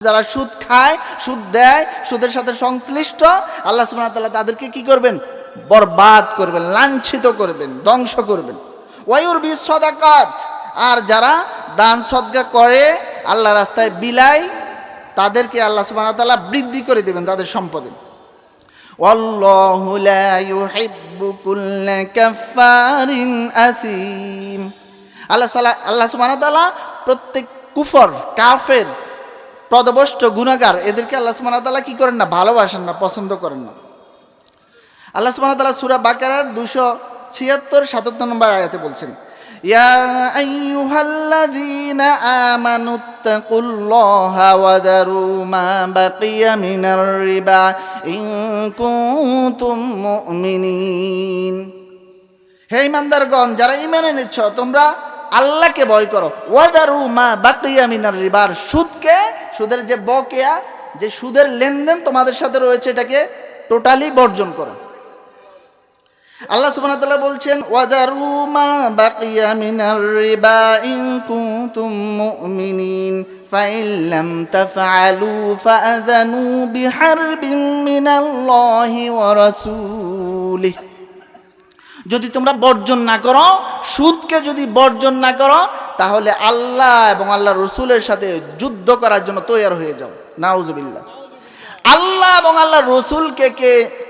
যারা সুদ খায়, সুদ দেয়, সুদের সাথে সংশ্লিষ্ট, আল্লাহ সুবহানাহু ওয়া তাআলা তাদেরকে কি করবেন? বরবাদ করবেন, লাঞ্ছিত করবেন, ধ্বংস করবেন। ওয়ায়ুরবি সাদাকাত, আর যারা দান সদকা করে, আল্লাহ রাস্তায় বিলায়, তাদেরকে আল্লাহ সুবহানাহু ওয়া তাআলা বৃদ্ধি করে দিবেন তাদের সম্পদে। ওয়াল্লাহু লা ইউহিব্বু কুল্লা কাফফারিন আথীম। আল্লাহ সুবহানাহু ওয়া তাআলা প্রত্যেক কুফর, কাফের, পদভ্রষ্ট, গুনাহগার, এদেরকে আল্লাহ সুবহানাহু ওয়া তাআলা কি করেন না? ভালোবাসেন না, পছন্দ করেন না। আল্লাহ সুবহানাহু ওয়া তাআলা সূরা বাকারার 276-77 নম্বর আয়াতে বলছেন, ইয়া আইয়ুহাল্লাযীনা আমানুত্তাকুল্লাহা ওয়া দারু মা বাকিয়া মিনার রিবা ইন কুনতুম মুমিনিন। হে ঈমানদারগণ, যারা ঈমান এনেছ, তোমরা আল্লাহকে ভয় করো। ওয়াদারু মা বাকিয়া মিনার রিবা, সুদকে, সুদের যে বকেয়া, যে সুদের লেনদেন তোমাদের সাথে রয়েছে, এটাকে টোটালি বর্জন করো। আল্লাহ সুবহানাহু ওয়া তাআলা বলছেন, ওয়াদারু মা বাকিয়া মিনার রিবা ইন কুনতুম মুমিনিন ফাইন লাম তাফআলু ফাআযানু বিহারবিন মিনাল্লাহি ওয়া রাসূলিহি। যদি তোমরা বর্জন না করো, সুদকে যদি বর্জন না করো, তাহলে আল্লাহ এবং আল্লাহ রসুলের সাথে যুদ্ধ করার জন্য তৈয়ার হয়ে যাও। নাউজুবিল্লাহ। আল্লাহ এবং আল্লাহ রসুলকে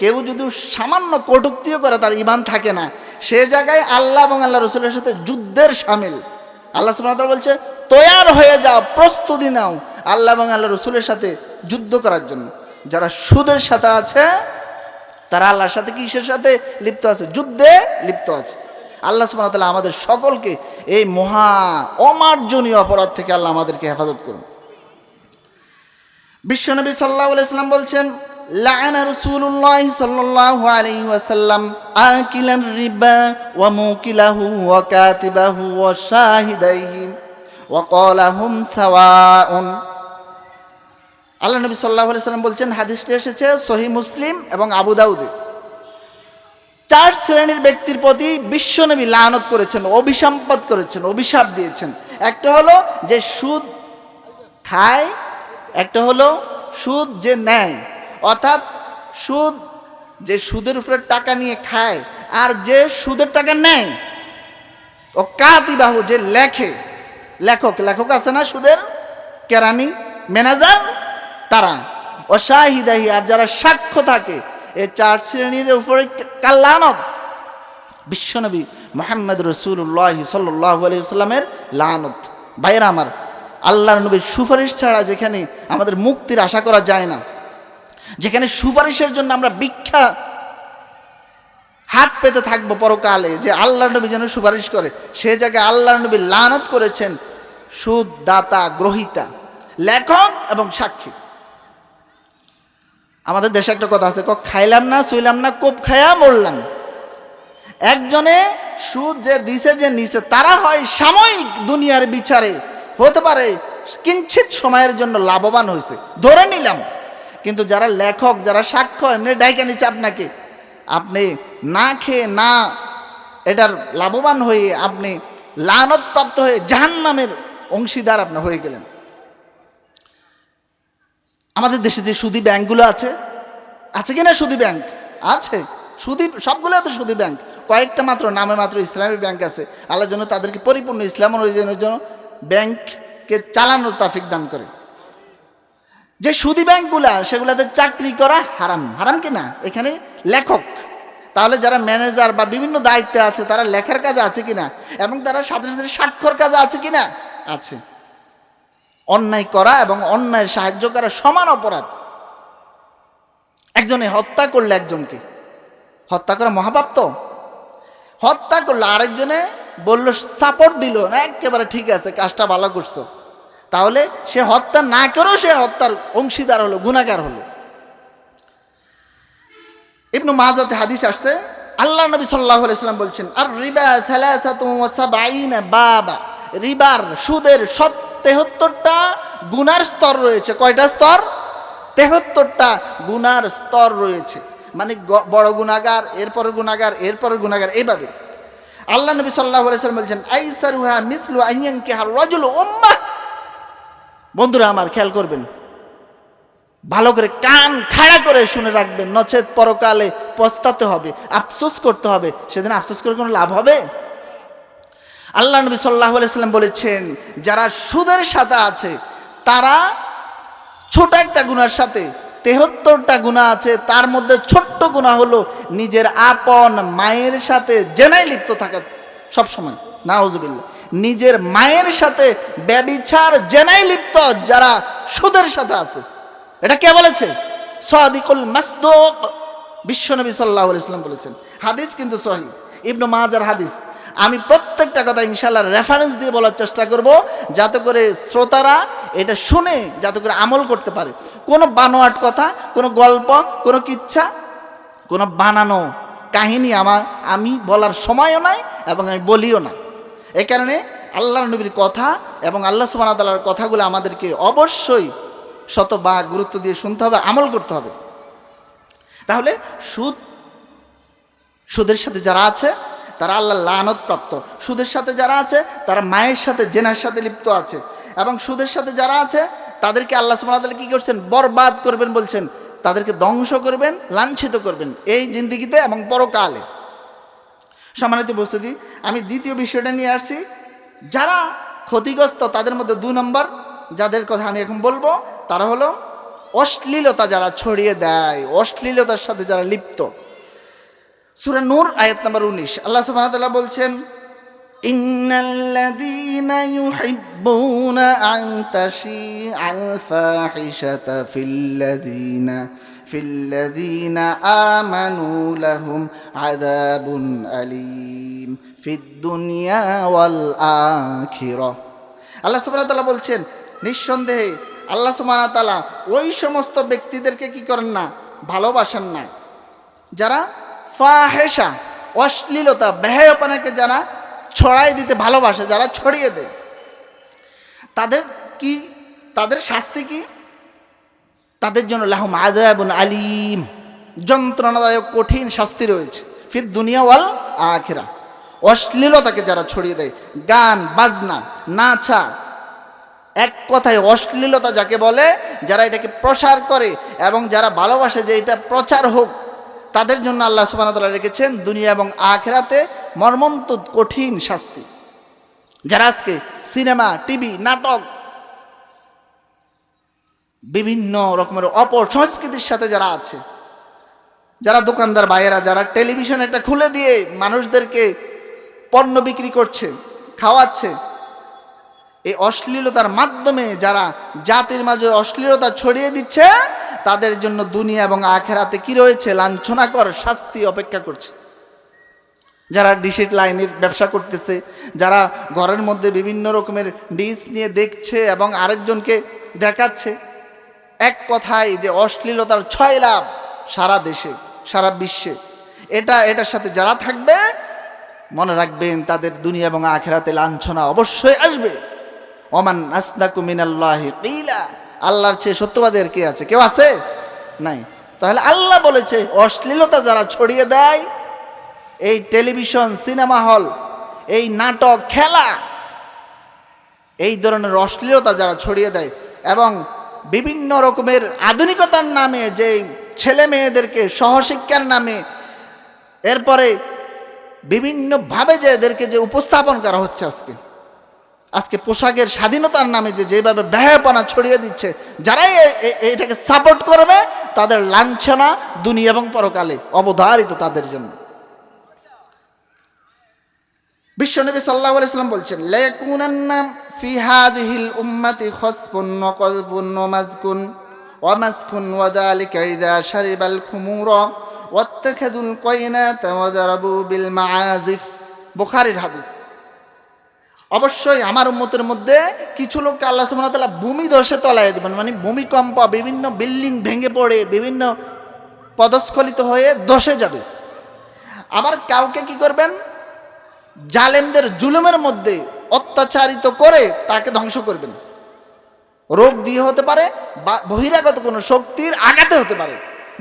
কেউ যদি সামান্য কটূক্তিও করে, তার ঈমান থাকে না, সে জায়গায় আল্লাহ এবং আল্লাহ রসুলের সাথে যুদ্ধের শামিল। আল্লাহ সুবহানাহু ওয়া তাআলা বলছে, তৈয়ার হয়ে যাও, প্রস্তুতি নাও আল্লাহ এবং আল্লাহ রসুলের সাথে যুদ্ধ করার জন্য। যারা সুদের সাথে আছে, তারা আল্লাহর সাথে কিসের সাথে লিপ্ত আছে? যুদ্ধে লিপ্ত আছে। আল্লাহ সুবহানাহু ওয়া তাআলা আমাদের সকলকে এই মহা অমার্জনীয় অপরাধ থেকে আল্লাহ আমাদেরকে হেফাজত করুন। বিশ্বনবী সাল্লাল্লাহু আলাইহি ওয়াসাল্লাম বলছেন, লাআনা রাসূলুল্লাহ সাল্লাল্লাহু আলাইহি ওয়াসাল্লাম আকিলার রিবা ওয়া মুকিলাহু ওয়া কাতিবাহু ওয়া শাহিদাইহি ওয়া ক্বালা হুম সাওয়াউন। আল্লাহ নবী সাল্লাল্লাহু আলাইহি ওয়াসাল্লাম বলছেন, হাদিসটি এসেছে সহিহ মুসলিম এবং আবু দাউদে। 4 শ্রেণীর ব্যক্তির প্রতি বিশ্বনবী লানত করেছেন, অভিসম্পাত করেছেন, অভিশাপ দিয়েছেন। একটা হলো যে সুদ খায়, একটা হলো সুদ যে নেয়, অর্থাৎ সুদ যে সুদের উপরে টাকা নিয়ে খায়, আর যে সুদের টাকা নেয়। ও কাতিবাহু, যে লেখে, লেখক আছে না সুদের, কেরানি, ম্যানেজার, তারা। ও শাহিদাহি, আর যারা সাক্ষ্য থাকে। এই 4 শ্রেণীর উপরে কার লানত? বিশ্বনবী মুহাম্মদ রাসূলুল্লাহ সাল্লাল্লাহু আলাইহি ওয়াসাল্লামের লানত। ভাইরা আমার, আল্লাহর নবীর সুপারিশ ছাড়া যেখানে আমাদের মুক্তির আশা করা যায় না, যেখানে সুপারিশের জন্য আমরা ভিক্ষা হাত পেতে থাকবো পরকালে, যে আল্লাহর নবী যেন সুপারিশ করে, সে জায়গায় আল্লাহর নবী লানত করেছেন সুদ দাতা, গ্রহীতা, লেখক এবং সাক্ষী। আমাদের দেশে একটা কথা আছে, খাইলাম না, শুইলাম না, কোপ খায়া মরলাম। একজনে সুদ যে দিছে, যে নিছে, তারা হয় সাময়িক দুনিয়ার বিচারে, হতে পারে কিঞ্চিত সময়ের জন্য লাভবান হয়েছে, ধরে নিলাম। কিন্তু যারা লেখক, যারা সাক্ষ্য, এমনি ডাইকা নিচ্ছে আপনাকে, আপনি না খেয়ে না এটার লাভবান হয়ে আপনি লানত প্রাপ্ত হয়ে জাহান্নামের অংশীদার আপনি হয়ে গেলেন। আমাদের দেশে যে সুদী ব্যাংকগুলো আছে কিনা? সুদী ব্যাংক আছে, সুদী সবগুলো তো সুদী ব্যাংক, কয়েকটা মাত্র নামে মাত্র ইসলামী ব্যাংক আছে। আল্লাহর জন্য তাদেরকে পরিপূর্ণ ইসলাম অনুযায়ী জন্য ব্যাংককে চালানোর তৌফিক দান করে। যে সুদী ব্যাংকগুলা, সেগুলাতে চাকরি করা হারাম। হারাম কিনা? এখানে লেখক, তাহলে যারা ম্যানেজার বা বিভিন্ন দায়িত্বে আছে, তারা লেখার কাজে আছে কিনা, এবং তারা সাথে সাথে স্বাক্ষর কাজে আছে কিনা? আছে। অন্যায় করা এবং অন্যায়ের সাহায্য করা সমান অপরাধ। একজনে হত্যা করলে, একজনকে হত্যা করা মহাপাপ। তো হত্যা করলো, আরেকজনে বলল, সাপোর্ট দিল না, একেবারে ঠিক আছে, কাজটা ভালো করছো, তাহলে সে হত্যা না করেও সে হত্যার অংশীদার হলো, গুনাহগার হলো। ইবনু মাজাতে হাদিস আসছে, আল্লাহ নবী সাল্লাল্লাহু আলাইহি ওয়াসাল্লাম বলছেন, আর রিবা সালাসাতুন ওয়া সাবঈনা বাবা, রিবার, সুদের 73টা গুনার স্তর রয়েছে। কয়টা স্তর? 73টা গুনার স্তর রয়েছে। মানে বড় গুনাহগার, এরপরে গুনাহগার, এরপরে গুনাহগার, এইভাবে। আল্লাহ নবী সাল্লাল্লাহু আলাইহি ওয়াসাল্লাম বলছেন, আইসারুহা মিসলু আইয়ানকিহার রাজুলু উম্মাহ। বন্ধুরা আমার, খেয়াল করবেন, ভালো করে কান খাড়া করে শুনে রাখবেন, নচেত পরকালে পস্তাতে হবে, আফসোস করতে হবে। সেদিন আফসোস করে কোনো লাভ হবে? আল্লাহ নবী সাল্লাল্লাহু আলাইহি সাল্লাম বলেছেন, যারা সুদের সাথে আছে তারা ছোট একটা গুনার সাথে 73টা গুনাহ আছে, তার মধ্যে ছোট্ট গুনাহ হলো নিজের আপন মায়ের সাথে জেনায় লিপ্ত থাকা। সব সময় নাউজুবিল্লাহ, নিজের মায়ের সাথে ব্যভিচার জেনায় লিপ্ত যারা সুদের সাথে আছে। এটা কে বলেছে? সাদিকুল মাসদুক বিশ্বনবী সাল্লাল্লাহু আলাইহি সাল্লাম বলেছেন। হাদিস কিন্তু সহিহ, ইবনে মাজার হাদিস। আমি প্রত্যেকটা কথা ইনশাআল্লাহ রেফারেন্স দিয়ে বলার চেষ্টা করব, যাতে করে শ্রোতারা এটা শুনে যাতে করে আমল করতে পারে। কোনো বানোয়াট কথা, কোনো গল্প, কোনো কিচ্ছা, কোনো বানানো কাহিনী আমি বলার সময়ও নাই এবং আমি বলিও না। এই কারণে আল্লাহর নবীর কথা এবং আল্লাহ সুবহানাহু ওয়া তাআলার কথাগুলো আমাদেরকে অবশ্যই শতভাগ গুরুত্ব দিয়ে শুনতে হবে, আমল করতে হবে। তাহলে সুদের সাথে যারা আছে তারা আল্লাহর লানত প্রাপ্ত। সুদের সাথে যারা আছে তারা মায়ের সাথে জেনার সাথে লিপ্ত আছে। এবং সুদের সাথে যারা আছে তাদেরকে আল্লাহ সুবহানাহু ওয়া তাআলা কি করছেন? বরবাদ করবেন বলছেন, তাদেরকে ধ্বংস করবেন, লাঞ্ছিত করবেন এই জিন্দেগিতে এবং পরকালে। সম্মানিত উপস্থিতি, আমি দ্বিতীয় বিষয়টা নিয়ে আসছি। যারা ক্ষতিগ্রস্ত তাদের মধ্যে 2 নম্বর যাদের কথা আমি এখন বলবো, তারা হলো অশ্লীলতা যারা ছড়িয়ে দেয়, অশ্লীলতার সাথে যারা লিপ্ত। সূরা নূর আয়াত নম্বর 19 আল্লাহ সুবহানাহু ওয়া তাআলা বলছেন, ইন্নাল্লাযীনা ইউহিব্বুনা আন তাশিআল ফাহিশাতা ফিল্লাযীনা আমানু লাহুম আযাবুন আলীম ফিদ দুনিয়া ওয়াল আখিরাহ। আল্লাহ সুবহানাহু ওয়া তাআলা বলছেন, নিঃসন্দেহে আল্লাহ সুবহানাহু ওয়া তাআলা ওই সমস্ত ব্যক্তিদেরকে কি করেন না? ভালোবাসেন না যারা ফাহেশা, অশ্লীলতা, বেহায়াপনাকে যারা ছড়াই দিতে ভালোবাসে, যারা ছড়িয়ে দেয়, তাদের শাস্তি কি? তাদের জন্য লাহুম আযাবুন আলীম, যন্ত্রণাদায়ক কঠিন শাস্তি রয়েছে। ফিদ দুনিয়া ওয়াল আখিরাহ। অশ্লীলতাকে যারা ছড়িয়ে দেয়, গান বাজনা, নাচা, এক কথায় অশ্লীলতা যাকে বলে, যারা এটাকে প্রসার করে এবং যারা ভালোবাসে যে এটা প্রচার হোক, তাদের জন্য আল্লাহ সুবহানাহু ওয়া তাআলা রেখেছেন দুনিয়া এবং আখিরাতে মর্মন্তুদ কঠিন শাস্তি। যারা আজকে সিনেমা, টিভি, নাটক, বিভিন্ন রকমের অপসংস্কৃতির সাথে যারা আছে, যারা দোকানদার ভাইয়েরা যারা টেলিভিশন একটা খুলে দিয়ে মানুষদেরকে পণ্য বিক্রি করছে, খাওয়াচ্ছে, এই অশ্লীলতার মাধ্যমে যারা জাতির মাঝে অশ্লীলতা ছড়িয়ে দিচ্ছে, তাদের জন্য দুনিয়া এবং আখিরাতে কি রয়েছে? লাঞ্ছনাকর শাস্তি অপেক্ষা করছে। যারা ডিশের লাইনের ব্যবসা করতেছে, যারা ঘরের মধ্যে বিভিন্ন রকমের ডিশ নিয়ে দেখছে এবং আরেকজনকে দেখাচ্ছে, এক কথায় যে অশ্লীলতার 6 লাভ সারা দেশে, সারা বিশ্বে। এটার সাথে যারা থাকবে, মনে রাখবেন তাদের দুনিয়া এবং আখিরাতে লাঞ্ছনা অবশ্যই আসবে। ওমান আসদাকু মিনাল্লাহি কিলা, আল্লাহর চেয়ে সত্যবাদীর কে আছে? কেউ আছে? নাই। তাহলে আল্লাহ বলেছে, অশ্লীলতা যারা ছড়িয়ে দেয়, এই টেলিভিশন, সিনেমা হল, এই নাটক, খেলা, এই ধরনের অশ্লীলতা যারা ছড়িয়ে দেয় এবং বিভিন্ন রকমের আধুনিকতার নামে যে ছেলে মেয়েদেরকে সহশিক্ষার নামে, এরপরে বিভিন্নভাবে যে এদেরকে যে উপস্থাপন করা হচ্ছে, আজকে পোশাকের স্বাধীনতার নামে যেভাবে বেহায়াপনা ছড়িয়ে দিচ্ছে, যারাই এটাকে সাপোর্ট করবে তাদের লাঞ্ছনা দুনিয়া এবং পরকালে অবধারিত তাদের জন্য। বিশ্বনবী সাল্লাল্লাহু আলাইহি ওয়াসাল্লাম বলছেন, লায়াকুনান্না ফি হাযিহিল উম্মতি খাসফুন ওয়া কযবুন ওয়া মাসকুন ওয়া যালিকা ইযা শারিবাল খুমুরা ওয়াত্তাখাযুল কায়নাতা ওয়া দারাবু বিল মাআজিফ। বুখারীর হাদিস। অবশ্যই আমার উম্মতের মধ্যে কিছু লোককে আল্লাহ সুবহানাহু ওয়া তাআলা ভূমিধসে তলায় দেবেন, মানে ভূমিকম্প, বিভিন্ন বিল্ডিং ভেঙে পড়ে, বিভিন্ন পদস্খলিত হয়ে ধসে যাবে। আবার কাউকে কি করবেন? জালেমদের জুলুমের মধ্যে অত্যাচারিত করে তাকে ধ্বংস করবেন। রোগ দিয়ে হতে পারে, বা বহিরাগত কোনো শক্তির আঘাতে হতে পারে।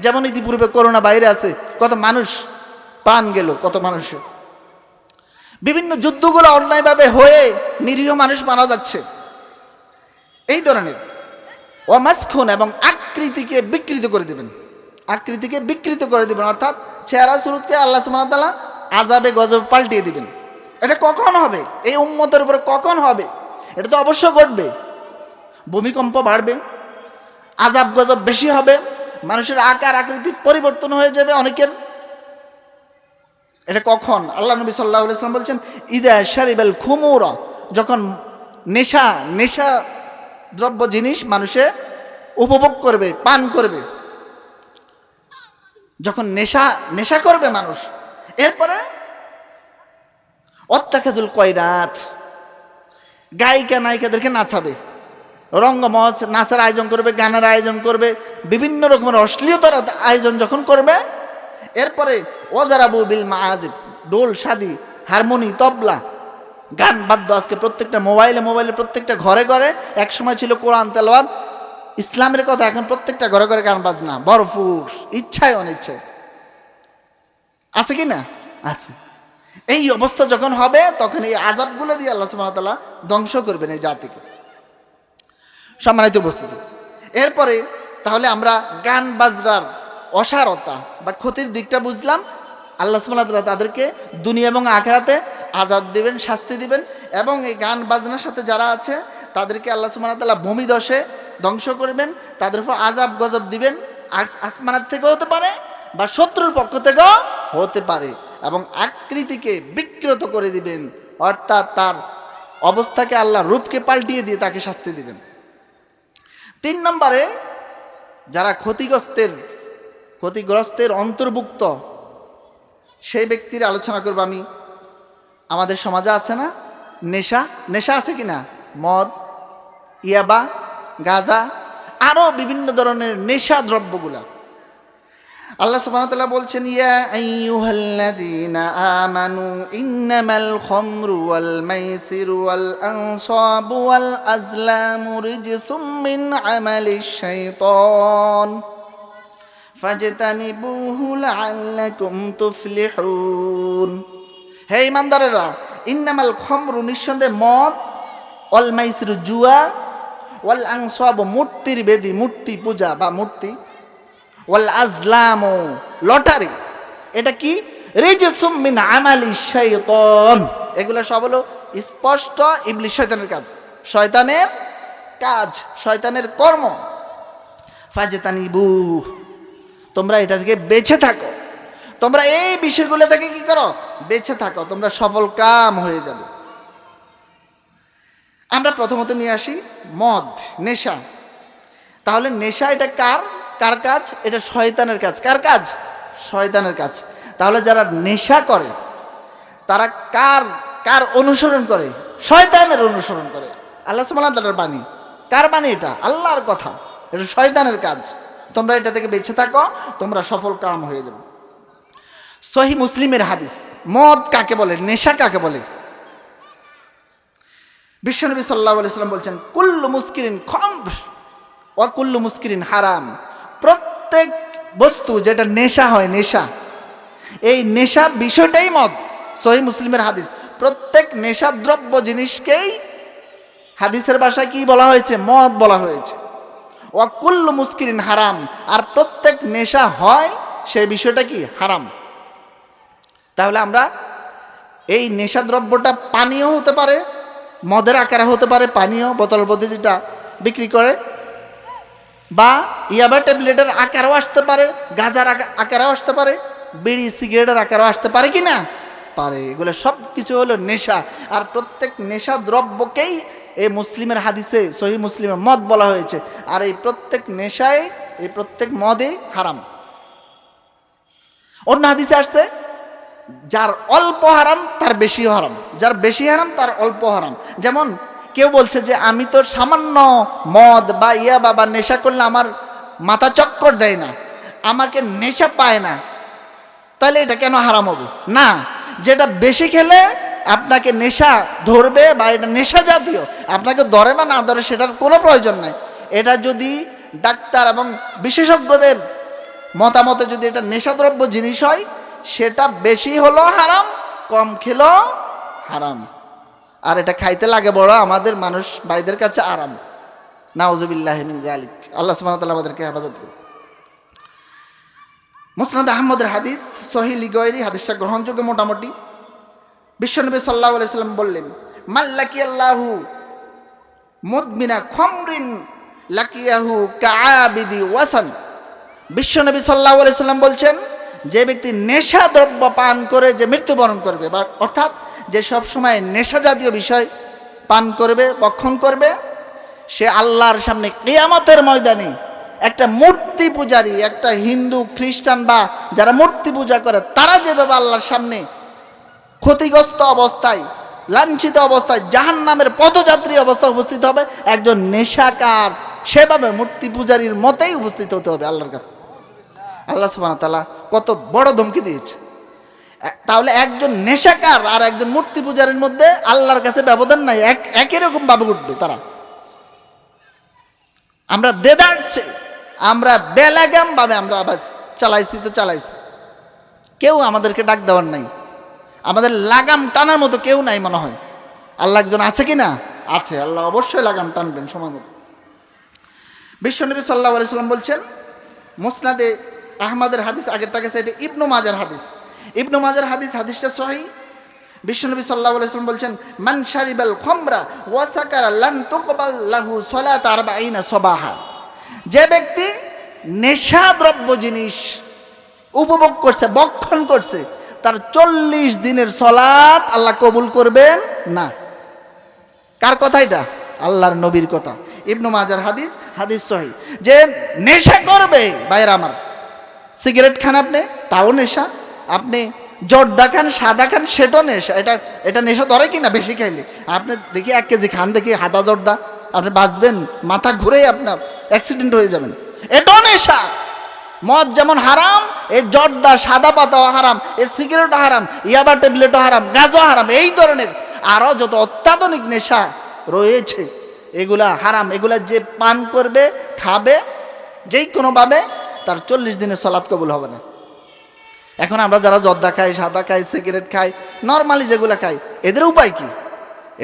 যেমন ইতিপূর্বে করোনা ভাইরাসে কত মানুষ প্রাণ গেল, কত মানুষের। বিভিন্ন যুদ্ধগুলো অন্যায়ভাবে হয়ে নিরীহ মানুষ মারা যাচ্ছে। এই ধরনের ওয়ামাসখুন এবং আকৃতিকে বিকৃত করে দেবেন, আকৃতিকে বিকৃত করে দেবেন, অর্থাৎ চেহারা সুরতকে আল্লাহ সুবহানাহু ওয়া তাআলা আযাবে গজব পাল্টিয়ে দিবেন। এটা কখন হবে? এই উম্মতের উপরে কখন হবে? এটা তো অবশ্য ঘটবে। ভূমিকম্প বাড়বে, আযাব গজব বেশি হবে, মানুষের আকার আকৃতি পরিবর্তন হয়ে যাবে অনেকের। এটা কখন? আল্লাহ নবী সাল্লাল্লাহু আলাইহি ওয়াসাল্লাম বলছেন, ইদা শারিবাল খুমুরা, যখন নেশা দ্রব্য জিনিস মানুষে উপভোগ করবে, পান করবে, যখন নেশা করবে মানুষ। এরপরে অত্যাখাদুল কয়রাত, গায়িকা নায়িকাদেরকে নাচাবে, রঙ্গমঞ্চ নাচার আয়োজন করবে, গানের আয়োজন করবে, বিভিন্ন রকমের অশ্লীলতার আয়োজন যখন করবে। এরপরে ওয়াজারাবু বিল মাআজিব, ডোল শাদি, হারমোনি, তবলা, গান বাদ্য। আজকে প্রত্যেকটা মোবাইলে প্রত্যেকটা ঘরে ঘরে, এক সময় ছিল কোরআন তেলাওয়াত, ইসলামের কথা, এখন প্রত্যেকটা ঘরে ঘরে গান বাজনা ভরপুর, ইচ্ছায় অনিচ্ছায়। আছে কি না? আছে। এই অবস্থা যখন হবে তখন এই আযাবগুলো দিয়ে আল্লাহ সুবহানাহু ওয়া তাআলা ধ্বংস করবেন এই জাতিকে। সম্মানিত উপস্থিতি, এরপরে তাহলে আমরা গান বাজনার অসারতা বা ক্ষতির দিকটা বুঝলাম। আল্লাহ সুবহানাহু ওয়া তাআলা তাদেরকে দুনিয়া এবং আখিরাতে আযাব দিবেন, শাস্তি দিবেন, এবং এই গান বাজনার সাথে যারা আছে তাদেরকে আল্লাহ সুবহানাহু ওয়া তাআলা ভূমিদশে ধ্বংস করবেন, তাদের উপর আযাব গজব দিবেন, আসমানের থেকেও হতে পারে বা শত্রুর পক্ষ থেকেও হতে পারে, এবং আকৃতিকে বিকৃত করে দিবেন, অর্থাৎ তার অবস্থাকে আল্লাহ রূপকে পাল্টিয়ে দিয়ে তাকে শাস্তি দিবেন। 3 নম্বরে যারা ক্ষতিগ্রস্তের অন্তর্ভুক্ত সেই ব্যক্তির আলোচনা করব আমি। আমাদের সমাজে আছে না নেশা আছে কি না? মদ, ইয়াবা, গাঁজা, আরও বিভিন্ন ধরনের নেশা দ্রব্যগুলা। আল্লাহ সুবহানাহু ওয়া তাআলা বলছেন, ইয়া আইয়ুহাল্লাযীনা আমানু ইন্নামাল খামরু ওয়াল মাইসিরু ওয়াল আনসাবু ওয়াল আজলামু রিজসুম মিন আমালিশ শাইতান ফাজতানিবুহু লাআল্লাকুম তুফলিহুন। হে ঈমানদারেরা, ইন্নামাল খামরু, নিঃসন্দেহে মদ, ওয়াল মাইসিরু জুয়া, ওয়াল আনসাবু মূর্তির বেদী, মূর্তি পূজা বা মূর্তি, ওয়াল আজলামু লটারি, এটা কি? রিজসুম মিন আমালিশ শাইতান, এগুলো সব হলো স্পষ্ট ইবলিস, শয়তানের কাজ, শয়তানের কর্ম। ফাজতানিবু, তোমরা এটা থেকে বেঁচে থাকো, তোমরা এই বিষয়গুলো থেকে কি করো? বেঁচে থাকো, তোমরা সফল কাম হয়ে যাবে। আমরা প্রথমত নিয়ে আসি মদ, নেশা। তাহলে নেশা এটা কার কাজ? এটা শয়তানের কাজ। কার কাজ? শয়তানের কাজ। তাহলে যারা নেশা করে তারা কার অনুসরণ করে? শয়তানের অনুসরণ করে। আল্লাহ সুবহানাহু ওয়া তাআলার বাণী। কার বাণী এটা? আল্লাহর কথা। এটা শয়তানের কাজ। তোমরা এটা থেকে বেঁচে থাকো, তোমরা সফল কাম হয়ে যাবে। সহিহ মুসলিমের হাদিস। মদ কাকে বলে? নেশা কাকে বলে? বিশ্বনবী সাল্লাল্লাহু আলাইহি ওয়াসাল্লাম বলছেন, কুল্লু মুসকিরিন খামর ওয়া কুল্লু মুসকিরিন হারাম। প্রত্যেক বস্তু যেটা নেশা হয়, নেশা, এই নেশা বিষয়টাই মদ। সহিহ মুসলিমের হাদিস। প্রত্যেক নেশাদ্রব্য জিনিসকেই হাদিসের ভাষায় কি বলা হয়েছে? মদ বলা হয়েছে। ওয়া কুল্লু মুসকিরিন হারাম, আর প্রত্যেক নেশা হয় সেই বিষয়টা কি? হারাম। তাহলে আমরা এই নেশাদ্রব্যটা পানীয় হতে পারে, মদের আকারে হতে পারে, পানীয় বোতল মধ্যে যেটা বিক্রি করে, বা ইয়াবা ট্যাবলেটের আকারেও আসতে পারে, গাঁজার আকারেও আসতে পারে, বিড়ি সিগারেটের আকারেও আসতে পারে কি না? পারে। এগুলো সব কিছু হলো নেশা। আর প্রত্যেক নেশা দ্রব্যকেই এই মুসলিমের হাদিসে, সহিহ মুসলিমে মদ বলা হয়েছে। আর এই প্রত্যেক নেশায়, এই প্রত্যেক মদে হারাম। অন্য হাদিসে আসছে, যার অল্প হারাম তার বেশি হারাম, যার বেশি হারাম তার অল্প হারাম। যেমন কেউ বলছে যে আমি তো সামান্য মদ বা ইয়াবা বা নেশা করলে আমার মাথা চক্কর দেয় না, আমাকে নেশা পায় না, তাহলে এটা কেন হারাম হবে? না, যেটা বেশি খেলে আপনাকে নেশা ধরবে বা এটা নেশা জাতীয়, আপনাকে ধরে বা না ধরে সেটার কোনো প্রয়োজন নাই। এটা যদি ডাক্তার এবং বিশেষজ্ঞদের মতামতে যদি এটা নেশাদ্রব্য জিনিস হয়, সেটা বেশি হলো হারাম, কম খেলো হারাম। আর এটা খাইতে লাগে বড় আমাদের মানুষ ভাইদের কাছে আরাম। নাউযুবিল্লাহি মিন যালিক। আল্লাহ সুবহানাহু ওয়া তাআলা আমাদেরকে হেফাজত করুন। মুসনাদ আহমদের হাদিস, সহিহ লিগায়রি, হাদিসটা গ্রহণযোগ্য মোটামুটি। বিশ্বনবী সাল্লাল্লাহু আলাইহি সাল্লাম বললেন, মাল্লাকিয়াল্লাহু মুদমিনা খামরিন লাকিয়াহু কাআবিদি ওয়াসান। বিশ্বনবী সাল্লাল্লাহু আলাইহি সাল্লাম বলছেন, যে ব্যক্তি নেশা দ্রব্য পান করে যে মৃত্যুবরণ করবে, বা অর্থাৎ যে সব সময় নেশা জাতীয় বিষয় পান করবে, বক্ষণ করবে, সে আল্লাহর সামনে কিয়ামতের ময়দানে একটা মূর্তি পূজারী, একটা হিন্দু খ্রিস্টান বা যারা মূর্তি পূজা করে, তারা যেভাবে আল্লাহর সামনে ক্ষতিগ্রস্ত অবস্থায়, লাঞ্ছিত অবস্থায়, জাহান্নামের পথযাত্রী অবস্থায় উপস্থিত হবে, একজন নেশাকার সেভাবে মূর্তি পূজারীর মতেই উপস্থিত হতে হবে আল্লাহর কাছে। আল্লাহ সুবহানাহু ওয়া তাআলা কত বড় ধমকি দিয়েছে। তাহলে একজন নেশাকার আর একজন মূর্তি পূজারীর মধ্যে আল্লাহর কাছে ব্যবধান নাই, একই রকম ভাবে উঠবে তারা। আমরা দেদারছে, আমরা বেলাগাম ভাবে আমরা আবার চালাইছি তো চালাইছি, কেউ আমাদেরকে ডাক দেওয়ার নাই, আমাদের লাগাম টানার মতো কেউ নাই মনে হয়। আল্লাহ একজন আছে কি না? আছে। আল্লাহ অবশ্যই লাগাম টানবেন সময় মতো। বিশ্বনবী সাল্লাল্লাহু আলাইহি সাল্লাম বলছেন, মুসনাদে আহমদের হাদিস, আগেরটা গেছে, এটা ইবনু মাজার হাদিস। ইবনু মাজার হাদিস, হাদিসটা সহিহ। বিশ্বনবী সাল্লাল্লাহু আলাইহি সাল্লাম বলছেন, মান শারিবাল খামরা ওয়া সাকারা লান তুকবাল লাহু সালাত 40 সাবাহা। যে ব্যক্তি নেশা দ্রব্য জিনিস উপভোগ করছে, বক্ষণ করছে, তার 40 দিনের সালাত আল্লাহ কবুল করবেন না। কার কথা এটা? আল্লাহর নবীর কথা। ইবনু মাজার হাদিস, হাদিস সহিহ। যে নেশা করবে, ভাইরা আমার, সিগারেট খান আপনি, তাও নেশা। আপনি জর্দা খান, সাদা খান, সেটাও নেশা। এটা নেশা ধরে কিনা বেশি খাইলে? আপনি দেখি 1 কেজি খান, দেখি হাদা জর্দা, আপনি বাঁচবেন, মাথা ঘুরেই আপনার অ্যাক্সিডেন্ট হয়ে যাবেন। এটাও নেশা। মদ যেমন হারাম, এই জর্দা, সাদা পাতাও হারাম, এই সিগারেটও হারাম, ইয়াবা ট্যাবলেটও হারাম, গাঁজাও হারাম। এই ধরনের আরও যত অত্যাধুনিক নেশা রয়েছে এগুলা হারাম। এগুলা যে পান করবে, খাবে যেই কোনোভাবে, তার 40 দিনের সালাত কবুল হবে না। এখন আমরা যারা জর্দা খাই, সাদা খাই, সিগারেট খাই, নর্মালি যেগুলো খাই, এদের উপায় কি?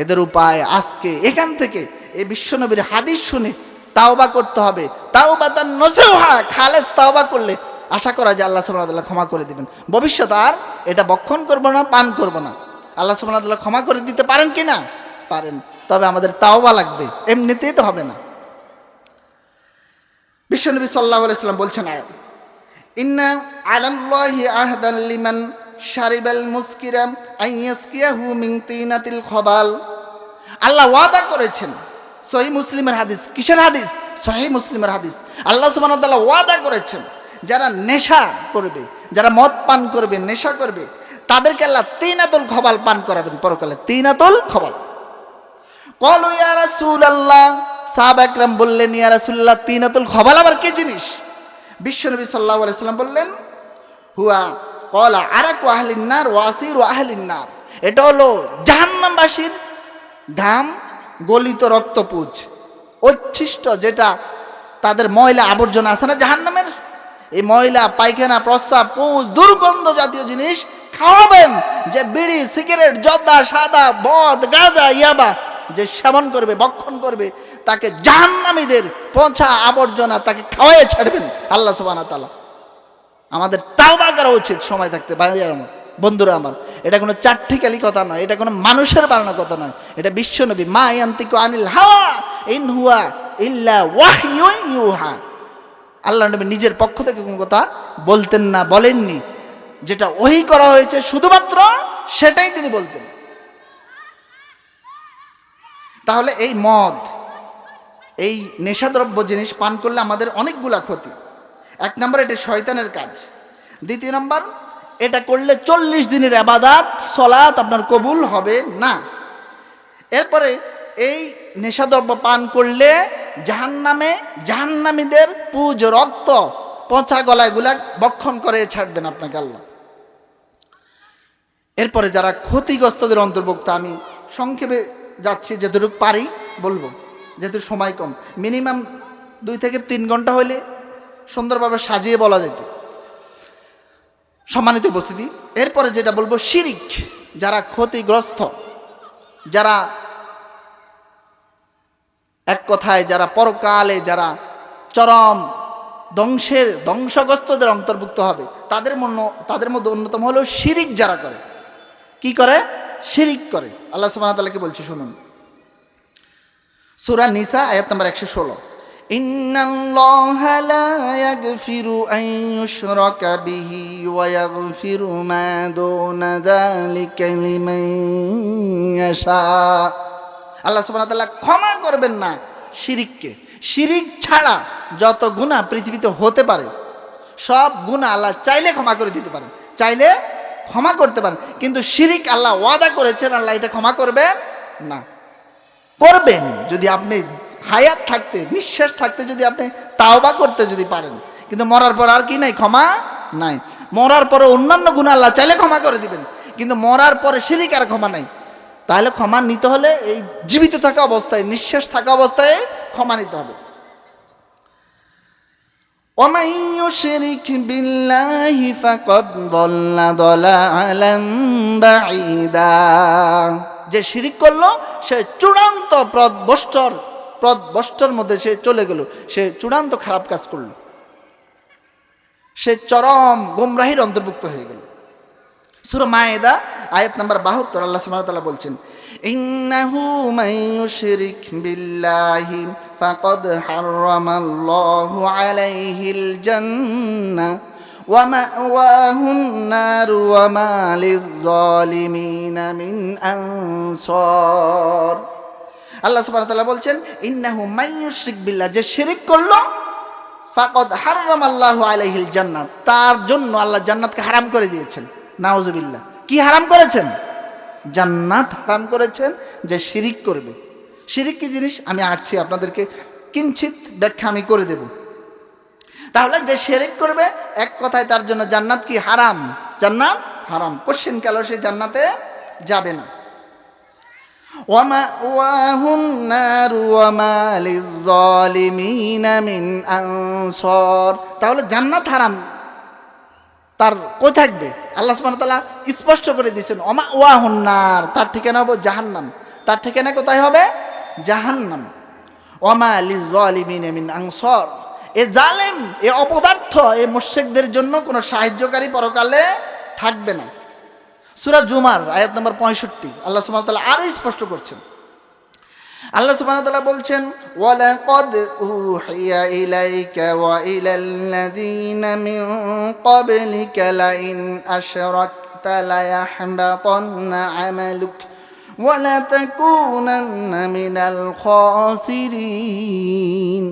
এদের উপায় আজকে এখান থেকে এই বিশ্বনবীর হাদিস শুনে তাওবা করতে হবে। তাওবাতান নসুহা, খালেস তাওবা করলে আশা করা যায় আল্লাহ সুবহানাহু ওয়া তাআলা ক্ষমা করে দিবেন। ভবিষ্যৎ আর এটা বক্ষণ করব না, পান করব না। আল্লাহ সুবহানাহু ওয়া তাআলা ক্ষমা করে দিতে পারেন কি না? পারেন। তবে আমাদের তাওবা লাগবে, এমনিতেই তো হবে না। বিশ্বনবী সাল্লাল্লাহু আলাইহি ওয়াসাল্লাম বলছেন, ইন্না আলাল্লাহি আহদান লিমান শারিবাল মুসকিরা আইয়াসকিয়াহু মিন তিনাতিল খবাল। আল্লাহ ওয়াদা করেছেন, সহিহ মুসলিমের হাদিস। কিসের হাদিস? সহিহ মুসলিমের হাদিস। আল্লাহ সুবহানাহু ওয়া তাআলা ওয়াদা করেছেন, যারা নেশা করবে, যারা মদ পান করবে, নেশা করবে, তাদেরকে আল্লাহ তিনাতুল খবাল পান করাবেন পরকালে। তিনাতুল খবাল। ক্বালু ইয়া রাসূলুল্লাহ, সাহাবা একরাম বললেন, ইয়া রাসূলুল্লাহ, তিনাতুল খবাল আবার কি জিনিস? বিশ্বনবী সাল্লাল্লাহু আলাইহি সাল্লাম বললেন, হুয়া ক্বালা আরাকু আহলিন নার ওয়া আসিরু আহলিন নার। এটা হলো জাহান্নামবাসীর ঘাম, গলিত রক্তপুঞ্জ, উচ্ছিষ্ট, যেটা তাদের ময়লা আবর্জনা আছে না জাহান্নামের, এই ময়লা, পায়খানা, প্রস্রাব, পুঁজ, দুর্গন্ধ জাতীয় জিনিস খাওয়াবেন। যে বিড়ি, সিগারেট, জর্দা, সাদা, মদ, গাঁজা, ইয়াবা যে সেবন করবে, বক্ষণ করবে, তাকে জাহান্নামীদের পচা আবর্জনা তাকে খাওয়াইয়ে ছাড়বেন আল্লাহ সুবহানাহু ওয়া তাআলা। আমাদের তাওবা করা উচিত সময় থাকতে। ভাইরা আমার, বন্ধুরা আমার, এটা কোনো চাট্টিকালি কথা নয়, এটা কোনো মানুষের বানানো কথা নয়, এটা বিশ্বনবী, মা ইয়ান্তিকু আনিল হাওয়া ইন হুয়া ইল্লা ওয়াহয়ুন ইউহা। আল্লাহ নবী নিজের পক্ষ থেকে কোনো কথা বলতেন না, বলেননি। যেটা ওহী করা হয়েছে শুধুমাত্র সেটাই তিনি বলতেন। তাহলে এই মদ, এই নেশাদ্রব্য জিনিস পান করলে আমাদের অনেকগুলা ক্ষতি। 1 নম্বর, এটা শয়তানের কাজ। 2 নম্বর, এটা করলে 40 দিনের ইবাদত, সালাত আপনার কবুল হবে না। এরপরে এই নেশাদ্রব্য পান করলে জাহান্নামে জাহান্নামীদের পুজ, রক্ত, পচা গলায়গুলা বক্ষণ করে ছাড়বেন আপনাকে আল্লাহ। এরপরে যারা ক্ষতিগ্রস্তদের অন্তর্ভুক্ত, আমি সংক্ষেপে যাচ্ছি, যেটুকু পারি বলবো, যেহেতু সময় কম। মিনিমাম 2 থেকে 3 ঘন্টা হলে সুন্দরভাবে সাজিয়ে বলা যেত। সম্মানিত উপস্থিতি, এরপরে যেটা বলবো, শিরিক, যারা ক্ষতিগ্রস্ত, যারা এক কথায় যারা পরকালে যারা চরম ধ্বংসগ্রস্তদের অন্তর্ভুক্ত হবে, তাদের মধ্যে অন্যতম হলো শিরিক যারা করে। কি করে? শিরিক করে। আল্লাহ সুবহানাহু ওয়া তাআলা কি বলছে শুনুন, সূরা নিসা আয়াত নম্বর 116, ইন্নাল্লাহা লা ইয়াগফিরু আন ইউশরাকা বিহি ওয়া ইয়াগফিরু মা দুনা যালিকা লিমান ইয়াশা। আল্লাহ সুবহানাহু ওয়া তাআলা ক্ষমা করবেন না শিরিককে। শিরিক ছাড়া যত গুনাহ পৃথিবীতে হতে পারে সব গুনাহ আল্লাহ চাইলে ক্ষমা করে দিতে পারেন, চাইলে ক্ষমা করতে পারেন। কিন্তু শিরিক আল্লাহ ওয়াদা করেছেন আল্লাহ এটা ক্ষমা করবেন না। করবেন যদি আপনি হায়াত থাকতে, নিঃশ্বাস থাকতে যদি আপনি তাওবা করতে যদি পারেন, কিন্তু মরার পর আর কি নাই? ক্ষমা নাই। মরার পরে অন্যান্য গুনাহ আল্লাহ চাইলে ক্ষমা করে দিবেন, কিন্তু মরার পরে শিরিক আর ক্ষমা নাই। তাহলে ক্ষমা নিতে হলে এই জীবিত থাকা অবস্থায়, নিঃশ্বাস থাকা অবস্থায় ক্ষমা নিতে হবে। ওয়ামান ইউশরিক বিল্লাহি ফাকাদ দাল্লা দালালান বাঈদা। যে শিরিক করলো সে চূড়ান্ত পথভ্রষ্টর মধ্যে সে চলে গেল, সে চূড়ান্ত খারাপ কাজ করলো, সে চরম গোমরাহির অন্তর্ভুক্ত হয়ে গেল। সূরা মায়েদা আয়াত নাম্বার 72 আল্লাহ সুবহানাহু ওয়া তাআলা বলছেন, ইন্নাহু মান ইউশরিক বিল্লাহি ফাকাদ হারামাল্লাহু আলাইহিল জান্নাহ ওয়া মাওয়াহুন নার ওয়া মা লিয-যালিমিনা মিন আনসার। আল্লাহ সুবহানাহু ওয়া তাআলা বলছেন, ইন্নাহু মান ইউশরিক বিল্লাহ, যে শিরক করলো, ফাকাদ হারামাল্লাহু আলাইহিল জান্নাহ, তার জন্য আল্লাহ জান্নাতকে হারাম করে দিয়েছেন। নাউজুবিল্লাহ। কি হারাম করেছেন? জান্নাত হারাম করেছেন যে শিরিক করবে। শিরিক কি জিনিস আমি আসছি আপনাদেরকে কিঞ্চিত ব্যাখ্যা আমি করে দেব। তাহলে যে শিরিক করবে এক কথায় তার জন্য জান্নাত কি? হারাম। জান্নাত হারাম, কোশ্চেন কালো সে জান্নাতে যাবে না। ওয়া মাওয়াহুন নার ওয়া মা লিয-যালিমিনা মিন আনসার। তাহলে জান্নাত হারাম, তার কই থাকবে? আল্লাহ সুবহানাহু ওয়া তাআলা স্পষ্ট করে দিয়েছেন, ওয়া মাওয়াহুন নার, তার ঠিকানা হবে জাহান্নাম। তার ঠিকানা কোথায় হবে? জাহান্নাম। ওয়া মা লিয-যালিমিনা মিন আনসার, এ জালেম, এ অপদার্থ, এ মুশরিকদের জন্য কোনো সাহায্যকারী পরকালে থাকবে না। সূরা জুমার আয়াত নম্বর 65 আল্লাহ সুবহানাহু ওয়া তাআলা আরো স্পষ্ট করছেন। আল্লাহ সুবহানাহু ওয়া তাআলা বলছেন, ওয়ালাকাদ উহিয়া ইলাইকা ওয়া ইলাল্লাযীনা মিন ক্বাবলিকা লাইন আশরাকতা লায়াহবাতান্না আমালুক ওয়া লাতাকুনান্না মিনাল খাসিরিন।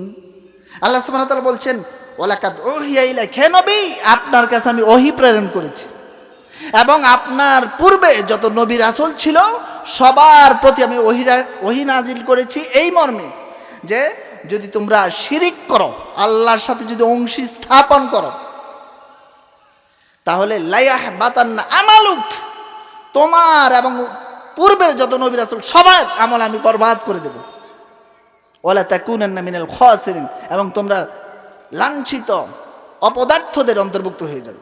আল্লাহ সুবহানাহু ওয়া তাআলা বলছেন, ওয়ালাকাদ উহিয়া ইলাইকা, হে নবী আপনার কাছে আমি ওহী প্রেরণ করেছি, এবং আপনার পূর্বে যত নবী রাসূল ছিল সবার প্রতি আমি ওহী নাজিল করেছি এই মর্মে যে যদি তোমরা শিরিক করো, আল্লাহর সাথে যদি অংশী স্থাপন করো, তাহলে লায়াহবাতান্না আমালুক, তোমার এবং পূর্বের যত নবী রাসূল সবার আমল আমি বরবাদ করে দেব। ওয়ালা তাকুনান্না মিনাল খাসিরিন, এবং তোমরা লাঞ্ছিত অপদার্থদের অন্তর্ভুক্ত হয়ে যাবে।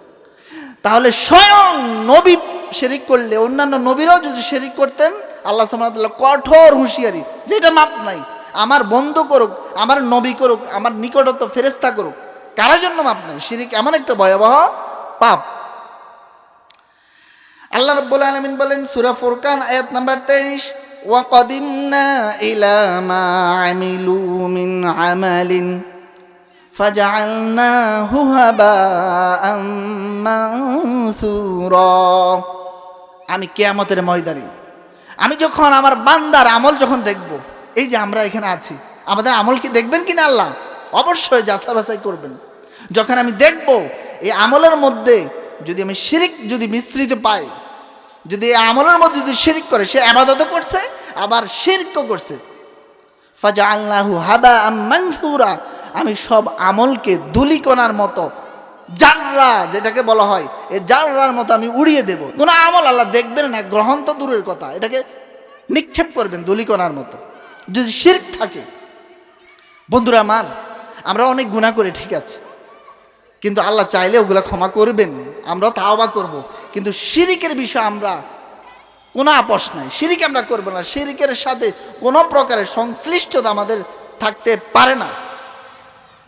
তাহলে স্বয়ং নবী শিরিক করলে অন্যান্য নবীরাও যদি শিরিক করতেন, আল্লাহ সুবহানাহু ওয়া তাআলা কঠোর হুঁশিয়ারি, যে এটা মাপ নাই, আমার বন্ধু করুক, আমার নবী করুক, আমার নিকটস্থ ফেরেশতা করুক, কারোর জন্য মাপ নাই। শিরিক এমন একটা ভয়াবহ পাপ। আল্লাহ রাব্বুল আলামিন বলেন সূরা ফুরকান আয়াত নাম্বার 23, ওয়া কাদিমনা ইলা মা আমিলু মিন আমালিন ফাজআলনাহু হাবাআম মানসুরা। আমি কিয়ামতের ময়দানে আমি যখন আমার বান্দার আমল যখন দেখব, এই যে আমরা এখানে আছি, আমাদের আমল কি দেখবেন কিনা আল্লাহ? অবশ্যই যাচাই বাছাই করবেন। যখন আমি দেখব এই আমলের মধ্যে যদি আমি শিরিক যদি মিশ্রিত পাই, যদি এই আমলের মধ্যে যদি শিরিক করে, সে ইবাদতও করছে আবার শিরকও করছে, ফাজআলনাহু হাবাআম মানসুরা, আমি সব আমলকে ধুলিকণার মতো, জাররা যেটাকে বলা হয়, এই জাররার মতো আমি উড়িয়ে দেব। কোনো আমল আল্লাহ দেখবেন না, গ্রহণ তো দূরের কথা, এটাকে নিক্ষেপ করবেন ধুলিকণার মতো যদি শিরক থাকে। বন্ধুরা আমার, আমরা অনেক গুনাহ করি, ঠিক আছে, কিন্তু আল্লাহ চাইলে ওগুলা ক্ষমা করবেন, আমরা তাওবা করব। কিন্তু শিরিকের বিষয়ে আমরা কোনো আপোষ নাই, শিরিক আমরা করব না। শিরিকের সাথে কোনো প্রকারের সংশ্লিষ্টতা আমাদের থাকতে পারে না।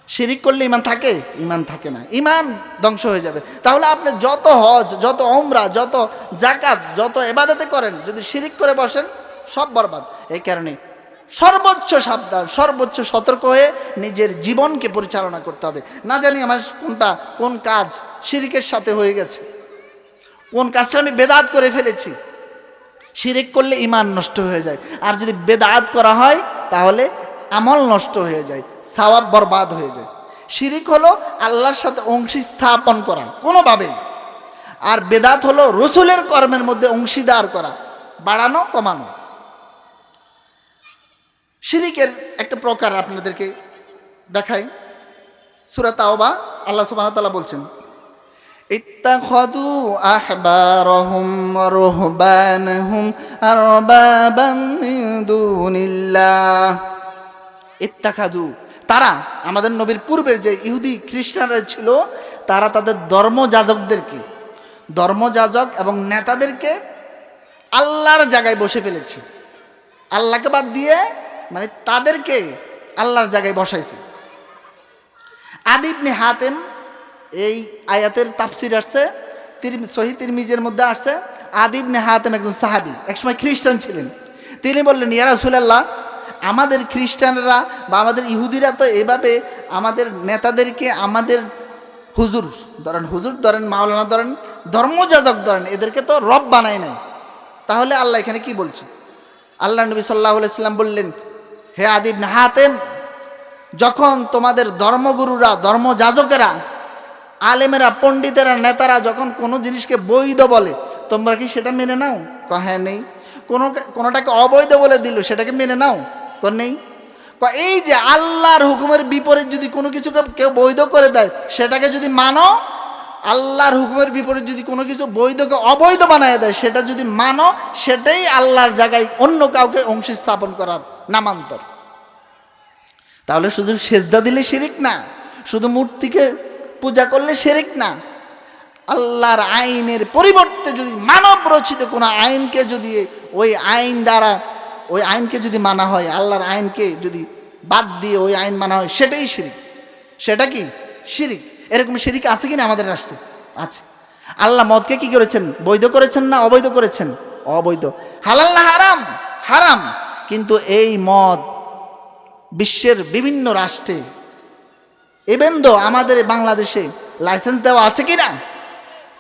শিরিক করলে ইমান থাকে? ইমান থাকে না, ইমান ধ্বংস হয়ে যাবে। তাহলে আপনি যত হজ, যত ওমরা, যত জাকাত, যত ইবাদতে করেন, যদি শিরিক করে বসেন সব বরবাদ। এই কারণে সর্বোচ্চ সাবধান, সর্বোচ্চ সতর্ক হয়ে নিজের জীবনকে পরিচালনা করতে হবে। না জানি আমার কোন কাজ শিরিকের সাথে হয়ে গেছে, কোন কাজটা আমি বেদাত করে ফেলেছি। শিরিক করলে ইমান নষ্ট হয়ে যায়, আর যদি বেদাত করা হয় তাহলে আমল নষ্ট হয়ে যায়, সওয়াব বরবাদ হয়ে যায়। শিরিক হলো আল্লাহর সাথে অংশী স্থাপন করা কোনোভাবেই, আর বেদাত হলো রসুলের কর্মের মধ্যে অংশীদার করা, বাড়ানো কমানো। শিরিকের একটা প্রকার আপনাদেরকে দেখাই। সূরা তাওবা আল্লাহ সুবহানাহু ওয়া তাআলা বলছেন, ইত্তাখাযু আহবারহুম ওয়া রুহবানাহুম আরবাবাম মিন দুনিল্লাহ। ইত্তাখাযু, তারা আমাদের নবীর পূর্বের যে ইহুদি খ্রিস্টানরা ছিল, তারা তাদের ধর্মযাজক এবং নেতাদেরকে আল্লাহর জায়গায় বসে ফেলেছে। আল্লাহকে বাদ দিয়ে মানে তাদেরকে আল্লাহর জায়গায় বসাইছে। আদি ইবনে হাতেম এই আয়াতের তাফসির আসছে, সহিহ তিরমিজির মধ্যে আসছে। আদি ইবনে হাতেম একজন সাহাবী, একসময় খ্রিস্টান ছিলেন। তিনি বললেন, ইয়া রাসূলুল্লাহ, আমাদের খ্রিস্টানরা বা আমাদের ইহুদিরা তো এভাবে আমাদের নেতাদেরকে, আমাদের হুজুর ধরেন, মাওলানা ধরেন, ধর্মযাজক ধরেন, এদেরকে তো রব বানায় নাই। তাহলে আল্লাহ এখানে কি বলছে? আল্লাহ নবী সাল্লাল্লাহু আলাইহি সাল্লাম বললেন, হে আদি ইবনে হাতেম, যখন তোমাদের ধর্মগুরুরা, ধর্মযাজকেরা, আলেমেরা, পণ্ডিতেরা, নেতারা যখন কোনো জিনিসকে বৈধ বলে, তোমরা কি সেটা মেনে নাও? হ্যাঁ, নেই। কোনোটাকে অবৈধ বলে দিল, সেটাকে মেনে নাও? নেই। এই যে আল্লাহর হুকুমের বিপরীত যদি কোনো কিছুকে কেউ বৈধ করে দেয়, সেটাকে যদি মানো, আল্লাহর হুকুমের বিপরীত যদি কোনো কিছু বৈধকে অবৈধ বানায় দেয়, সেটা যদি মানো, সেটাই আল্লাহর জায়গায় অন্য কাউকে অংশী স্থাপন করার নামান্তর। তাহলে শুধু সেজদা দিলে শিরিক না, শুধু মূর্তিকে পূজা করলে শিরিক না। আল্লাহর আইনের পরিবর্তে যদি মানব রচিত কোনো আইনকে যদি ওই আইনকে যদি মানা হয়, আল্লাহর আইনকে যদি বাদ দিয়ে ওই আইন মানা হয়, সেটাই শিরিক। সেটা কি? শিরিক। এরকম শিরিক আছে কিনা আমাদের রাষ্ট্রে? আছে। আল্লাহ মদকে কি করেছেন? বৈধ করেছেন না অবৈধ করেছেন? অবৈধ। হালাল না হারাম? হারাম। কিন্তু এই মদ বিশ্বের বিভিন্ন রাষ্ট্রে, ইভেন দো আমাদের বাংলাদেশে লাইসেন্স দেওয়া আছে কিনা?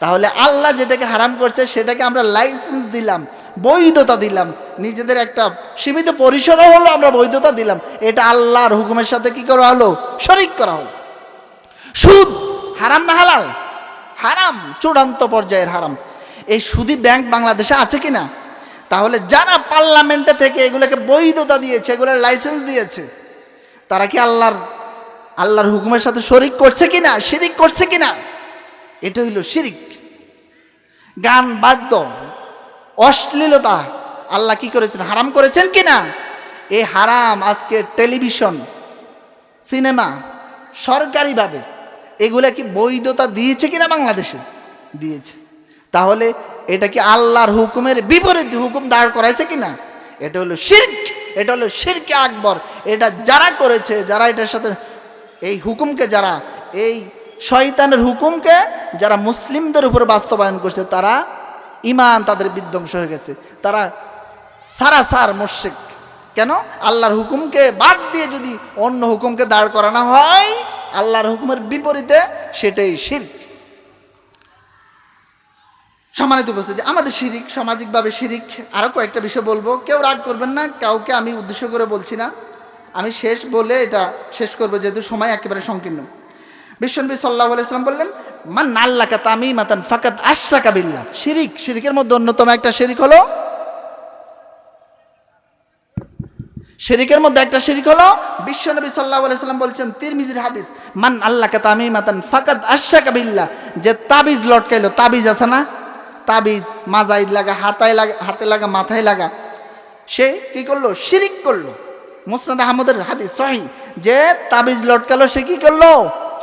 তাহলে আল্লাহ যেটাকে হারাম করছে সেটাকে আমরা লাইসেন্স দিলাম, বৈধতা দিলাম, নিজেদের একটা সীমিত পরিসরও হলো আমরা বৈধতা দিলাম। এটা আল্লাহর হুকুমের সাথে কি করা হলো? শরিক করা হলো। সুদ হারাম না হালাল? হারাম, চূড়ান্ত পর্যায়ের হারাম। এই সুদী ব্যাংক বাংলাদেশে আছে কিনা? তাহলে যারা পার্লামেন্টে থেকে এগুলোকে বৈধতা দিয়েছে, এগুলোর লাইসেন্স দিয়েছে, তারা কি আল্লাহর হুকুমের সাথে শরিক করছে কিনা, শিরিক করছে কিনা? এটা হইল শিরিক। গান, বাদ্য, অশ্লীলতা আল্লাহ কি করেছেন? হারাম করেছেন কিনা? এই হারাম আজকে টেলিভিশন, সিনেমা সরকারিভাবে এগুলা কি বৈধতা দিয়েছে কিনা? বাংলাদেশে দিয়েছে। তাহলে এটা কি আল্লাহর হুকুমের বিপরীত হুকুম দাঁড় করাইছে কিনা? এটা হলো শিরক, এটা হলো শিরকে আকবর। এটা যারা করেছে, যারা এটার সাথে এই হুকুমকে, যারা এই শয়তানের হুকুমকে যারা মুসলিমদের উপর বাস্তবায়ন করছে, তারা ঈমান তাদের বিধ্বংস হয়ে গেছে। তারা সারাসার মুশরিক। কেন? আল্লাহর হুকুমকে বাদ দিয়ে যদি অন্য হুকুমকে দাঁড় করানো হয় আল্লাহর হুকুমের বিপরীতে, সেটাই শিরক। সম্মানিত উপস্থিতি, আমাদের শিরিক, সামাজিকভাবে শিরিক। আরও কয়েকটা বিষয় বলবো, কেউ রাগ করবেন না, কাউকে আমি উদ্দেশ্য করে বলছি না। আমি শেষ বলে এটা শেষ করবো, যেহেতু সময় একেবারে সংকীর্ণ। বিশ্বনবী সাল্লাল্লাহু আলাইহি ওয়াসাল্লাম বললেন, মান আল্লাকা তামিমাতান ফাকাদ আশরাকা বিল্লাহ। শিরিকের মধ্যে অন্যতম একটা শিরিক হলো, বিশ্বনবী সাল্লাল্লাহু আলাইহি ওয়াসাল্লাম বলছেন, তিরমিজির হাদিস, মান আল্লাকা তামিমাতান ফাকাদ আশরাকা বিল্লাহ। যে তাবিজ লটকাইলো, তাবিজ আছে না, তাবিজ মাজায় লাগা, হাতে লাগা, মাথায় লাগা, সে কি করলো? শিরিক করলো। মুসনাদ আহমদের হাদিস সহিহ, যে তাবিজ লটকালো সে কি করলো?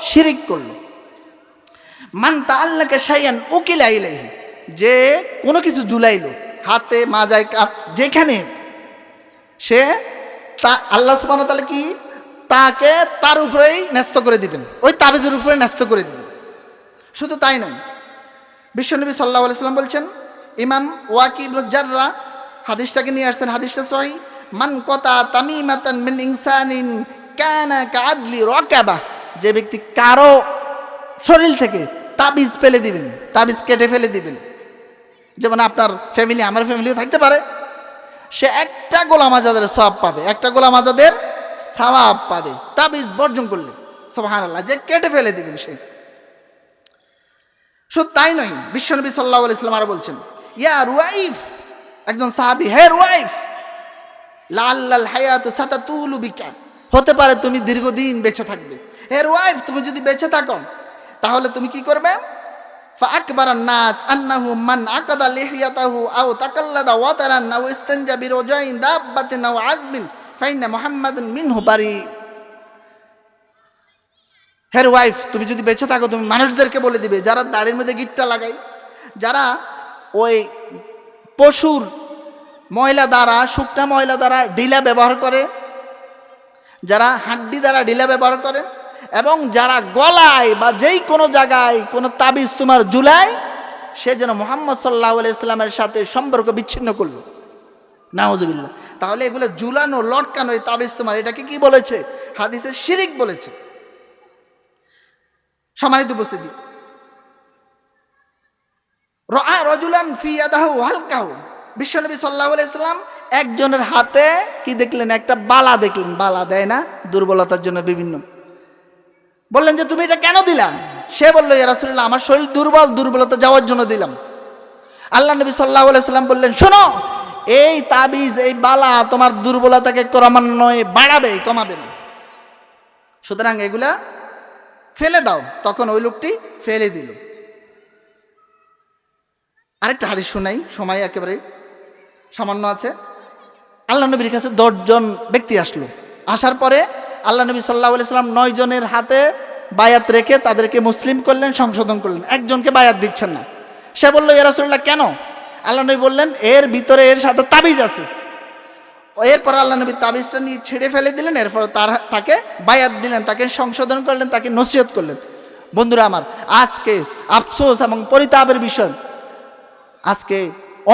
শিরিক করলো। মান তাআল্লাকা শাইআন উকিলা ইলাইহি। যে কোনো কিছু ঝুলাইলো, হাতে, মাজায়, যেখানে, সে তা আল্লাহ সুবহানাহু ওয়া তাআলা কি তাকে তার উপরেই ন্যস্ত করে দিবেন, ওই তাবিজের উপরে ন্যস্ত করে দিবেন। শুধু তাই নয়, বিশ্বনবী সাল্লাল্লাহু আলাইহি ওয়াসাল্লাম বলছেন, ইমাম ওয়াকি ইবনে জাররা হাদিসটাকে নিয়ে আসছেন, হাদিসটা সহিহ, মান কাতা তামিমাতান মিন ইনসানিন কানা কাআদলি রাকাবা, যে ব্যক্তি কারো শরীর থেকে তাবিজ ফেলে দিবেন, তাবিজ কেটে ফেলে দিবেন, যেমন আপনার ফ্যামিলি আমার ফ্যামিলিও থাকতে পারে, সে একটা গোলাম আজাদের সওয়াব পাবে, একটা গোলাম আজাদের সওয়াব পাবে তাবিজ বর্জন করলে। সুবহানাল্লাহ, যে কেটে ফেলে দিবেন সে। শুধু তাই নয়, বিশ্বনবী সাল্লাল্লাহু আলাইহি ওয়াসাল্লাম আরো বলছেন, ইয়া রুয়াইফ, একজন সাহাবী, হে রুয়াইফ, লাআল্লাল হায়াতু সাতাতুলু বিকা, হতে পারে তুমি দীর্ঘদিন বেঁচে থাকবে। হে রুয়াইফ, তুমি যদি বেঁচে থাকো তাহলে তুমি কি করবে? ফাআকবারান নাস আন্নাহু মান আকাদা লিহিয়াতাহু আও তাকাল্লাদা ওয়াতারান আও ইস্তানজা বিরজাইন দাব্বাতিন আও আজবিন ফাইন্না মুহাম্মাদান মিনহু বারি। হের ওয়াইফ, তুমি যদি বেঁচে থাকো তুমি মানুষদেরকে বলে দিবে, যারা দাড়ির মধ্যে গিট্টা লাগায়, যারা ওই পশুর ময়লা দ্বারা, শুকনা ময়লা দ্বারা ডিলা ব্যবহার করে, যারা হাড্ডি দ্বারা ডিলা ব্যবহার করে, এবং যারা গলায় বা যেই কোনো জায়গায় কোনো তাবিজ তোমার ঝুলায়, সে যেন মুহাম্মদ সাল্লাল্লাহু আলাইহি ওয়াসাল্লামের সাথে সম্পর্ক বিচ্ছিন্ন করলো। নাউজুবিল্লাহ। তাহলে এগুলো ঝুলানো, লটকানো এই তাবিজ তোমার, এটাকে কি বলেছে? হাদিসে শিরিক বলেছে। সম্মানিত উপস্থিতি, রাআ রাজুলান ফি ইয়াদাহু হালকাহু, বিশ্বনবী সাল্লাল্লাহু আলাইহি ওয়াসাল্লাম একজনের হাতে কি দেখলেন? একটা বালা দেখলেন। বালা দেয় না দুর্বলতার জন্য বিভিন্ন। বললেন যে তুমি এটা কেন দিলা? সে বলল, ইয়া রাসূলুল্লাহ, আমার শরীর দুর্বল, দুর্বলতা যাওয়ার জন্য দিলাম। আল্লাহ নবী সাল্লাল্লাহু আলাইহি ওয়াসাল্লাম বললেন, শোনো, এই তাবিজ, এই বালা তোমার দুর্বলতাকে ক্রমান্বয়ে বাড়াবে, কমাবে না, সুতরাং এগুলা ফেলে দাও। তখন ওই লোকটি ফেলে দিল। আরেকটা হাদিস শোনাই, সময় একেবারে সামান্য আছে। আল্লাহ নবীর কাছে 10 জন ব্যক্তি আসলো। আসার পরে আল্লাহ নবী সাল্লাল্লাহু আলাইহি ওয়াসাল্লাম 9 জনের হাতে বায়াত রেখে তাদেরকে মুসলিম করলেন, সংশোধন করলেন। একজনকে বায়াত দিচ্ছেন না। সে বলল, ইয়া রাসূলুল্লাহ, কেন? আল্লাহ নবী বললেন, এর ভিতরে এর সাথে তাবিজ আছে। এরপর আল্লাহ নবী তাবিজটা নিয়ে ছেড়ে ফেলে দিলেন। এরপর তাকে বায়াত দিলেন, তাকে সংশোধন করলেন, তাকে নসিহত করলেন। বন্ধুরা আমার, আজকে আফসোস এবং পরিতাপের বিষয়, আজকে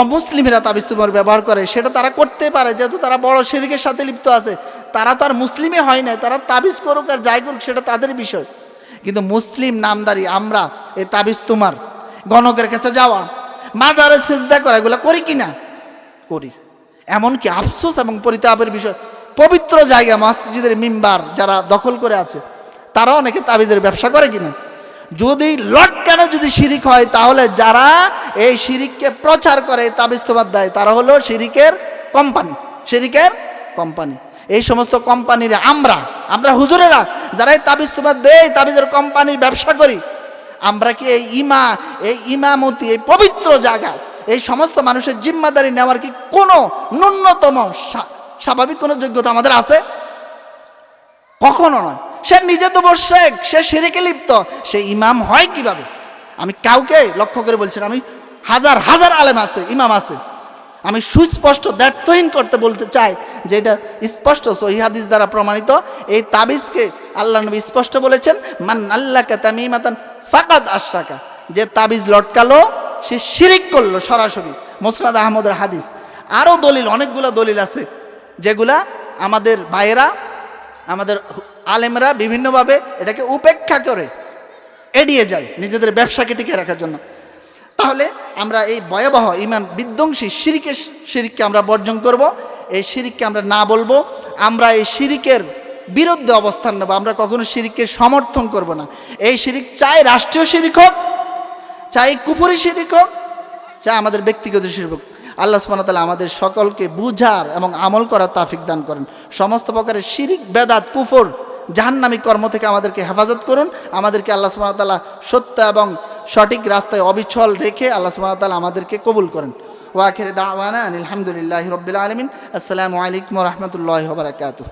অমুসলিমেরা তাবিজ তোমার ব্যবহার করে। সেটা তারা করতে পারে, যেহেতু তারা বড় শিরকের সাথে লিপ্ত আছে। তারা তো আর মুসলিমে হয় না, তারা তাবিজ করুক আর যাই করুক, সেটা তাদের বিষয়। কিন্তু মুসলিম নামদারি আমরা এই তাবিজ তোমার, গণকের কাছে যাওয়া, মাজারে সিজদা করা, এগুলো করি কি না? করি। এমনকি আফসোস এবং পরিতাপের বিষয়, পবিত্র জায়গা মসজিদের মিম্বার যারা দখল করে আছে, তারা অনেকে তাবিজের ব্যবসা করে কিনা। যদি লটকানো যদি শিরিক হয়, তাহলে যারা এই শিরিককে প্রচার করে, তাবিজ তোমার দেয়, তারা হলো শিরিকের কোম্পানি, শিরিকের কোম্পানি। এই সমস্ত কোম্পানির আমরা হুজুরেরা যারা এই তাবিজ তোমার দেয়, তাবিজের কোম্পানি ব্যবসা করি, আমরা কি এই ইমামতি, এই পবিত্র জায়গা, এই সমস্ত মানুষের জিম্মাদারি নেওয়ার কি কোনো ন্যূনতম স্বাভাবিক কোনো যোগ্যতা আমাদের আছে? কখনো নয়। সে নিজে তো মুশরিক, সে শিরকে লিপ্ত, সে ইমাম হয় কিভাবে? আমি কাউকে লক্ষ্য করে বলছি না, আমি হাজার হাজার আলেম আছে, ইমাম আছে, আমি সুস্পষ্ট দ্ব্যর্থহীন করতে বলতে চাই যে এটা স্পষ্ট সহিহ হাদিস দ্বারা প্রমাণিত। এই তাবিজকে আল্লাহ নবী স্পষ্ট বলেছেন, মান আল্লাকা তামিমাতান ফাকাদ আশরাকা, যে তাবিজ লটকালো সে শিরিক করলো সরাসরি। মুসনাদ আহমদের হাদিস। আরও দলিল, অনেকগুলো দলিল আছে যেগুলা আমাদের ভাইয়েরা, আমাদের আলেমরা বিভিন্নভাবে এটাকে উপেক্ষা করে এড়িয়ে যায় নিজেদের ব্যবসাকে টিকে রাখার জন্য। তাহলে আমরা এই ভয়াবহ ইমান বিধ্বংসী শিরিককে আমরা বর্জন করব। এই শিরিককে আমরা না বলবো, আমরা এই শিরিকের বিরুদ্ধে অবস্থান নেব। আমরা কখনো শিরিককে সমর্থন করব না। এই শিরিক চাই রাষ্ট্রীয় শিরিক হোক, চাই কুফরি শিরিক হোক, চাই আমাদের ব্যক্তিগত শিরিক হোক। আল্লাহ সুবহানাহু ওয়া তাআলা আমাদের সকলকে বুঝার এবং আমল করার তৌফিক দান করেন। সমস্ত প্রকারের শিরিক, বেদাত, কুফর, জাহান্নামী কর্ম থেকে আমাদেরকে হেফাজত করুন। আমাদেরকে আল্লাহ সুবহানাহু ওয়া তাআলা সত্য এবং সঠিক রাস্তায় অবিচল রেখে আল্লাহ সুবহানাহু ওয়া তাআলা আমাদেরকে কবুল করেন। ওয়া আখিরু দাওয়ানা আলহামদুলিল্লাহি রাব্বিল আলামিন। আসসালামু আলাইকুম ওয়া রাহমাতুল্লাহি ওয়া বারাকাতুহু।